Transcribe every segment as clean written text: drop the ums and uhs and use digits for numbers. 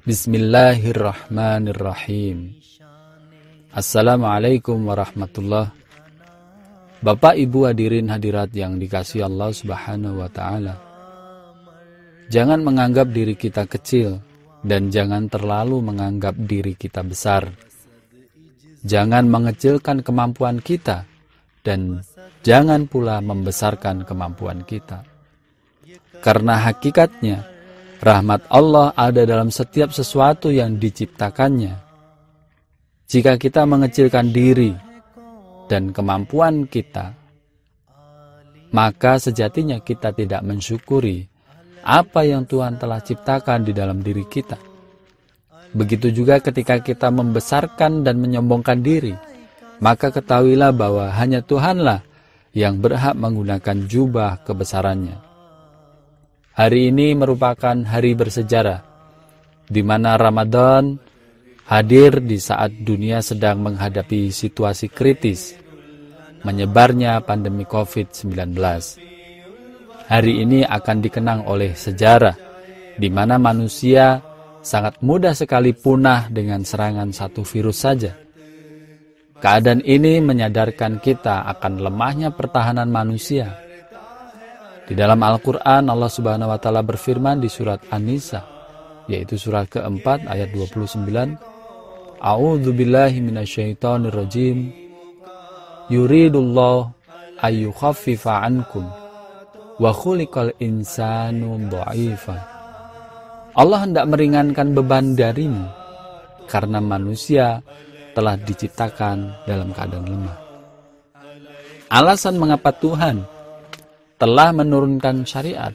Bismillahirrahmanirrahim. Assalamualaikum warahmatullahi. Bapak Ibu hadirin hadirat yang dikasihi Allah Subhanahu wa taala. Jangan menganggap diri kita kecil dan jangan terlalu menganggap diri kita besar. Jangan mengecilkan kemampuan kita dan jangan pula membesarkan kemampuan kita. Karena hakikatnya rahmat Allah ada dalam setiap sesuatu yang diciptakannya. Jika kita mengecilkan diri dan kemampuan kita, maka sejatinya kita tidak mensyukuri apa yang Tuhan telah ciptakan di dalam diri kita. Begitu juga ketika kita membesarkan dan menyombongkan diri, maka ketahuilah bahwa hanya Tuhanlah yang berhak menggunakan jubah kebesarannya. Hari ini merupakan hari bersejarah, di mana Ramadan hadir di saat dunia sedang menghadapi situasi kritis, menyebarnya pandemi COVID-19. Hari ini akan dikenang oleh sejarah, di mana manusia sangat mudah sekali punah dengan serangan satu virus saja. Keadaan ini menyadarkan kita akan lemahnya pertahanan manusia. Di dalam Al-Quran, Allah Subhanahu wa Ta'ala berfirman di surat An-Nisa, yaitu surat keempat ayat 29, A'udzu billahi minasyaitonir rajim. Yuridullah ayyukhaffifa ankum wa khuliqal insanu dha'ifa. Allah hendak meringankan beban darimu karena manusia telah diciptakan dalam keadaan lemah. Alasan mengapa Tuhan telah menurunkan syariat.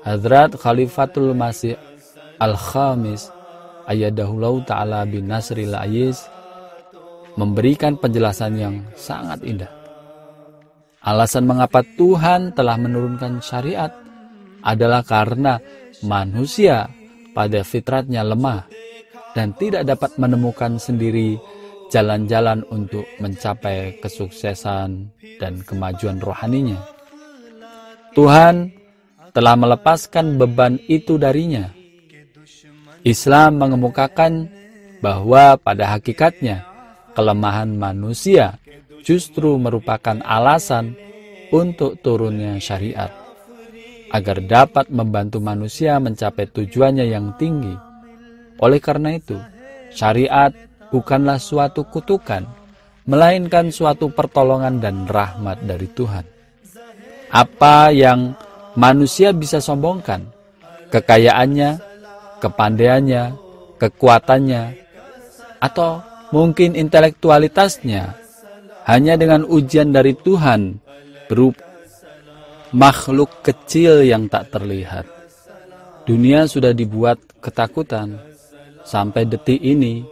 Hadrat Khalifatul Masih Al-Khamis ayyadahullahu ta'ala bin Nasril Aziz memberikan penjelasan yang sangat indah. Alasan mengapa Tuhan telah menurunkan syariat adalah karena manusia pada fitratnya lemah dan tidak dapat menemukan sendiri jalan-jalan untuk mencapai kesuksesan dan kemajuan rohaninya. Tuhan telah melepaskan beban itu darinya. Islam mengemukakan bahwa pada hakikatnya kelemahan manusia justru merupakan alasan untuk turunnya syariat, agar dapat membantu manusia mencapai tujuannya yang tinggi. Oleh karena itu, syariat bukanlah suatu kutukan, melainkan suatu pertolongan dan rahmat dari Tuhan. Apa yang manusia bisa sombongkan? Kekayaannya, kepandaiannya, kekuatannya, atau mungkin intelektualitasnya. Hanya dengan ujian dari Tuhan berupa makhluk kecil yang tak terlihat. Dunia sudah dibuat ketakutan. Sampai detik ini,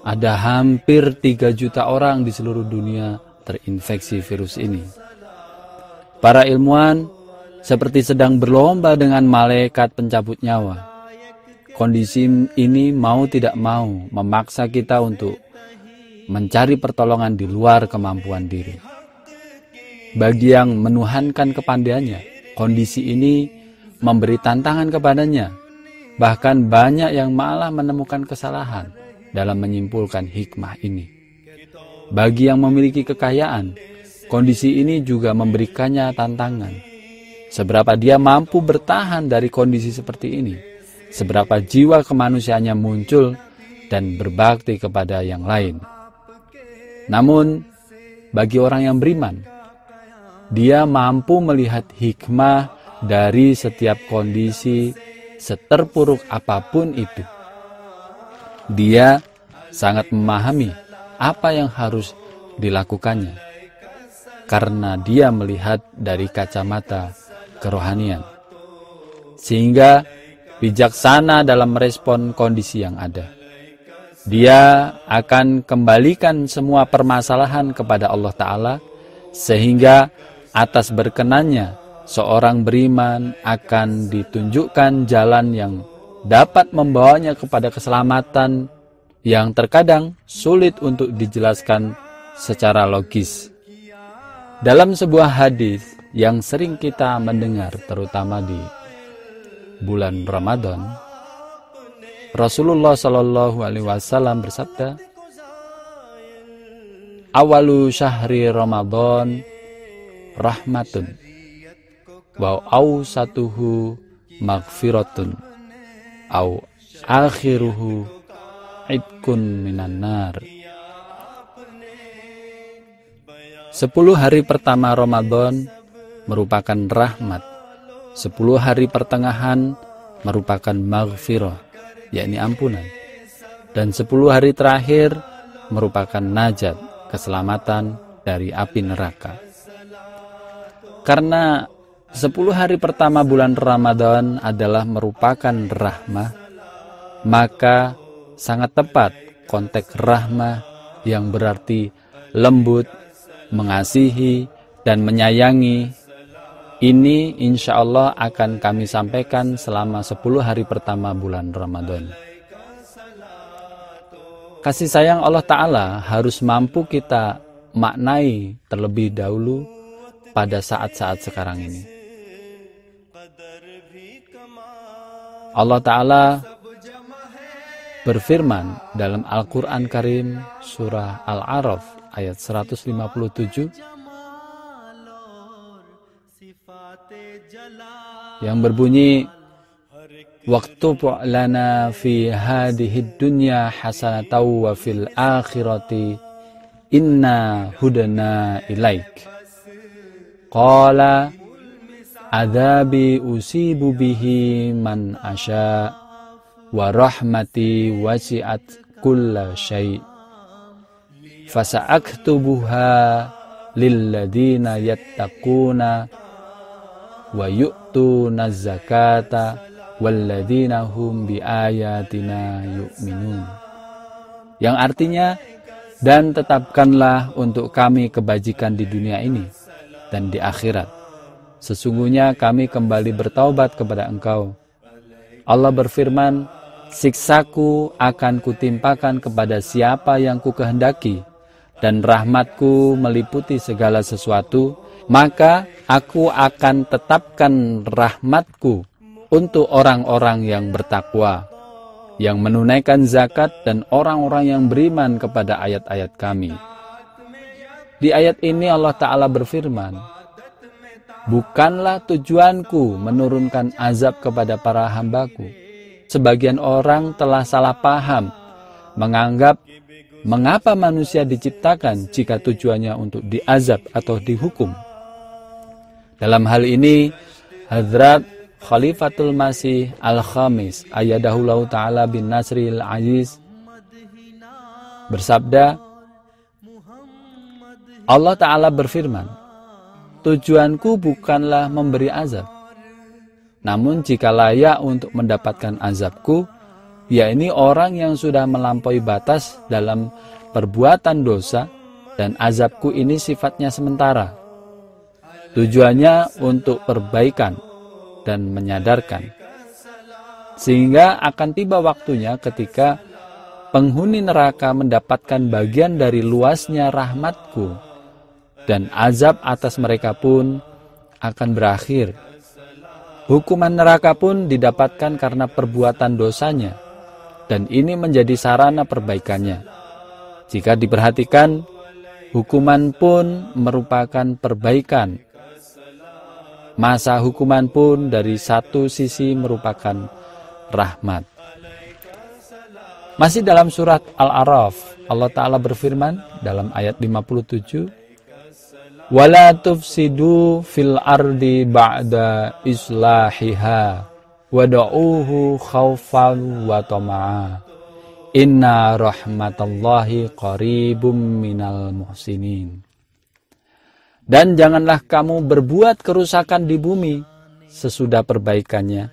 ada hampir 3 juta orang di seluruh dunia terinfeksi virus ini. Para ilmuwan seperti sedang berlomba dengan malaikat pencabut nyawa. Kondisi ini mau tidak mau memaksa kita untuk mencari pertolongan di luar kemampuan diri. Bagi yang menuhankan kepandaiannya, kondisi ini memberi tantangan kepadanya. Bahkan banyak yang malah menemukan kesalahan dalam menyimpulkan hikmah ini. Bagi yang memiliki kekayaan, kondisi ini juga memberikannya tantangan. Seberapa dia mampu bertahan dari kondisi seperti ini, seberapa jiwa kemanusiaannya muncul dan berbakti kepada yang lain. Namun, bagi orang yang beriman, dia mampu melihat hikmah dari setiap kondisi seterpuruk apapun itu. Dia sangat memahami apa yang harus dilakukannya, karena dia melihat dari kacamata kerohanian, sehingga bijaksana dalam merespon kondisi yang ada. Dia akan kembalikan semua permasalahan kepada Allah Ta'ala, sehingga atas berkenannya seorang beriman akan ditunjukkan jalan yang dapat membawanya kepada keselamatan yang terkadang sulit untuk dijelaskan secara logis. Dalam sebuah hadis yang sering kita mendengar terutama di bulan Ramadan, Rasulullah Shallallahu Alaihi Wasallam bersabda, awalu syahri Ramadan rahmatun wa awsatuhu maghfiratun au akhiruhu idkun minan nar. 10 hari pertama Ramadan merupakan rahmat, 10 hari pertengahan merupakan maghfirah, yakni ampunan, dan 10 hari terakhir merupakan najat, keselamatan dari api neraka. Karena 10 hari pertama bulan Ramadan adalah merupakan rahmah, maka sangat tepat konteks rahmah yang berarti lembut, mengasihi, dan menyayangi. Ini insya Allah akan kami sampaikan selama 10 hari pertama bulan Ramadan. Kasih sayang Allah Ta'ala harus mampu kita maknai terlebih dahulu pada saat-saat sekarang ini. Allah Ta'ala berfirman dalam Al-Quran Karim surah Al-A'raf ayat 157 yang berbunyi, waktub lana fi hadhihi dunya hasanatan wa fil akhirati inna hudana ilaik. Qala adzabi usibu bihi man asya wa rahmati wasi'at kulla syai' fasa'aktubuha lilladina yattaquna wa yu'tuna zakata walladina hum biayatina yu'minun. Yang artinya, dan tetapkanlah untuk kami kebajikan di dunia ini dan di akhirat. Sesungguhnya kami kembali bertaubat kepada Engkau. Allah berfirman, siksaku akan kutimpakan kepada siapa yang kukehendaki, dan rahmatku meliputi segala sesuatu, maka aku akan tetapkan rahmatku untuk orang-orang yang bertakwa, yang menunaikan zakat, dan orang-orang yang beriman kepada ayat-ayat kami. Di ayat ini Allah Ta'ala berfirman, bukanlah tujuanku menurunkan azab kepada para hambaku. Sebagian orang telah salah paham, menganggap mengapa manusia diciptakan jika tujuannya untuk diazab atau dihukum. Dalam hal ini, Hadrat Khalifatul Masih Al-Khamis ayyadahullahu ta'ala bin Nasril Aziz bersabda, Allah Ta'ala berfirman, tujuanku bukanlah memberi azab, namun jika layak untuk mendapatkan azabku, yakni orang yang sudah melampaui batas dalam perbuatan dosa, dan azabku ini sifatnya sementara. Tujuannya untuk perbaikan dan menyadarkan, sehingga akan tiba waktunya ketika penghuni neraka mendapatkan bagian dari luasnya rahmatku, dan azab atas mereka pun akan berakhir. Hukuman neraka pun didapatkan karena perbuatan dosanya, dan ini menjadi sarana perbaikannya. Jika diperhatikan, hukuman pun merupakan perbaikan. Masa hukuman pun dari satu sisi merupakan rahmat. Masih dalam surat Al-A'raf, Allah Ta'ala berfirman dalam ayat 57, وَلَا تُفْسِدُوا فِي الْأَرْضِ بَعْدَ إِصْلَاحِهَا وَدَعُوهُ خَوْفًا وَطَمَعًا إِنَّ رَحْمَةَ اللَّهِ قَرِيبٌ مِنَ الْمُحْسِنِينَ. Dan janganlah kamu berbuat kerusakan di bumi sesudah perbaikannya,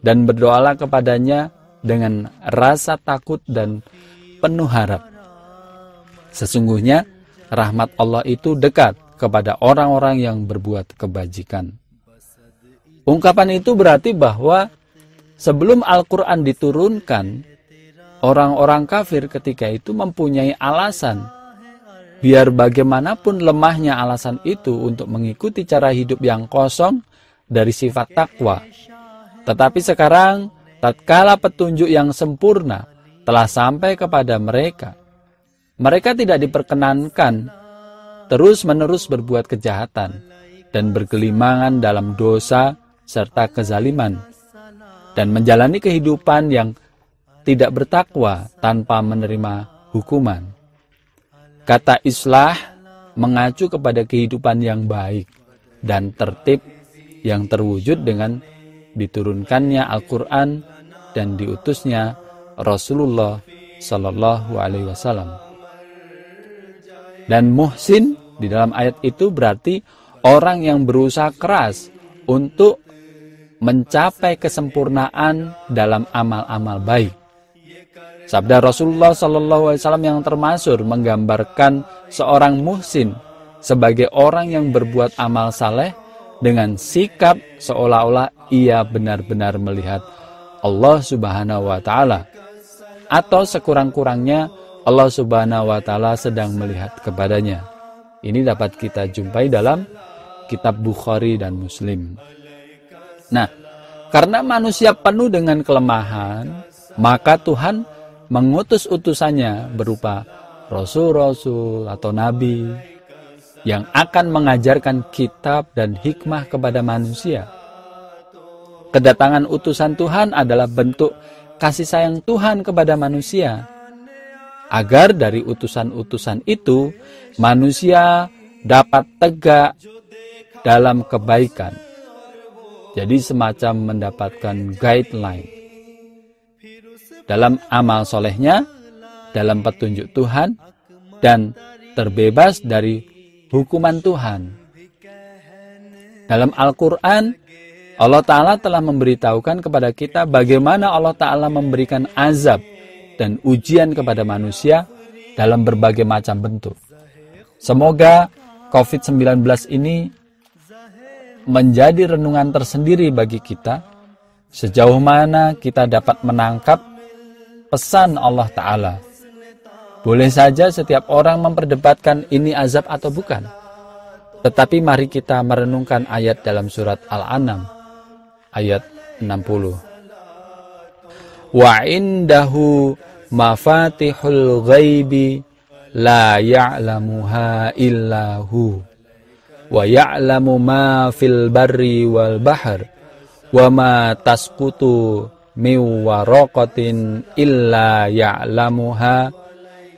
dan berdoalah kepadanya dengan rasa takut dan penuh harap. Sesungguhnya rahmat Allah itu dekat kepada orang-orang yang berbuat kebajikan. Ungkapan itu berarti bahwa sebelum Al-Quran diturunkan, orang-orang kafir ketika itu mempunyai alasan, biar bagaimanapun lemahnya alasan itu, untuk mengikuti cara hidup yang kosong dari sifat takwa. Tetapi sekarang tatkala petunjuk yang sempurna telah sampai kepada mereka, mereka tidak diperkenankan terus-menerus berbuat kejahatan dan bergelimangan dalam dosa serta kezaliman, dan menjalani kehidupan yang tidak bertakwa tanpa menerima hukuman. Kata islah mengacu kepada kehidupan yang baik dan tertib yang terwujud dengan diturunkannya Al-Quran dan diutusnya Rasulullah Sallallahu Alaihi Wasallam. Dan muhsin di dalam ayat itu berarti orang yang berusaha keras untuk mencapai kesempurnaan dalam amal-amal baik. Sabda Rasulullah Sallallahu Alaihi Wasallam yang termasyhur menggambarkan seorang muhsin sebagai orang yang berbuat amal saleh dengan sikap seolah-olah ia benar-benar melihat Allah Subhanahu wa Ta'ala, atau sekurang-kurangnya Allah Subhanahu wa Ta'ala sedang melihat kepadanya. Ini dapat kita jumpai dalam kitab Bukhari dan Muslim. Nah, karena manusia penuh dengan kelemahan, maka Tuhan mengutus utusannya berupa rasul-rasul atau nabi yang akan mengajarkan kitab dan hikmah kepada manusia. Kedatangan utusan Tuhan adalah bentuk kasih sayang Tuhan kepada manusia, agar dari utusan-utusan itu manusia dapat tegak dalam kebaikan. Jadi semacam mendapatkan guideline dalam amal solehnya, dalam petunjuk Tuhan, dan terbebas dari hukuman Tuhan. Dalam Al-Quran, Allah Ta'ala telah memberitahukan kepada kita bagaimana Allah Ta'ala memberikan azab dan ujian kepada manusia dalam berbagai macam bentuk. Semoga COVID-19 ini menjadi renungan tersendiri bagi kita, sejauh mana kita dapat menangkap pesan Allah Ta'ala. Boleh saja setiap orang memperdebatkan ini azab atau bukan. Tetapi mari kita merenungkan ayat dalam surat Al-An'am ayat 60. Wa indahu mafatihul ghaibi la ya'lamuha illahu wa ya'lamu ma fil barri wal bahr wa ma tasqutu min waraqatin illa ya'lamuha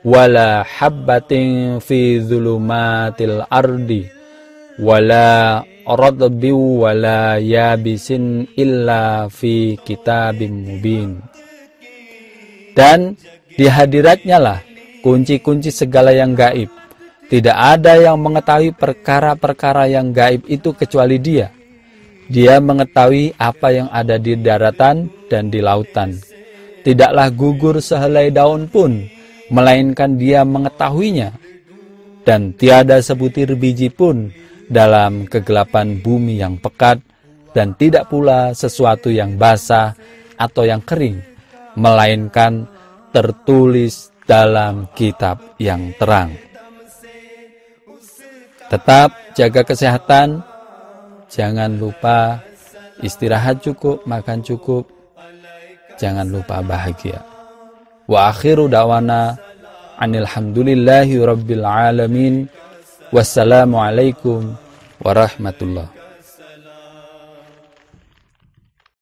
wala habbatin fi dhulumatil ardi wala radbi wala yabisin illa fi kitabim mubin. Dan di hadiratnya lah kunci-kunci segala yang gaib. Tidak ada yang mengetahui perkara-perkara yang gaib itu kecuali Dia. Dia mengetahui apa yang ada di daratan dan di lautan. Tidaklah gugur sehelai daun pun, melainkan Dia mengetahuinya. Dan tiada sebutir biji pun dalam kegelapan bumi yang pekat, dan tidak pula sesuatu yang basah atau yang kering, melainkan tertulis dalam kitab yang terang. Tetap jaga kesehatan. Jangan lupa istirahat cukup, makan cukup. Jangan lupa bahagia. Wa akhiru da'wana anilhamdulillahi rabbil alamin. Wassalamualaikum warahmatullahi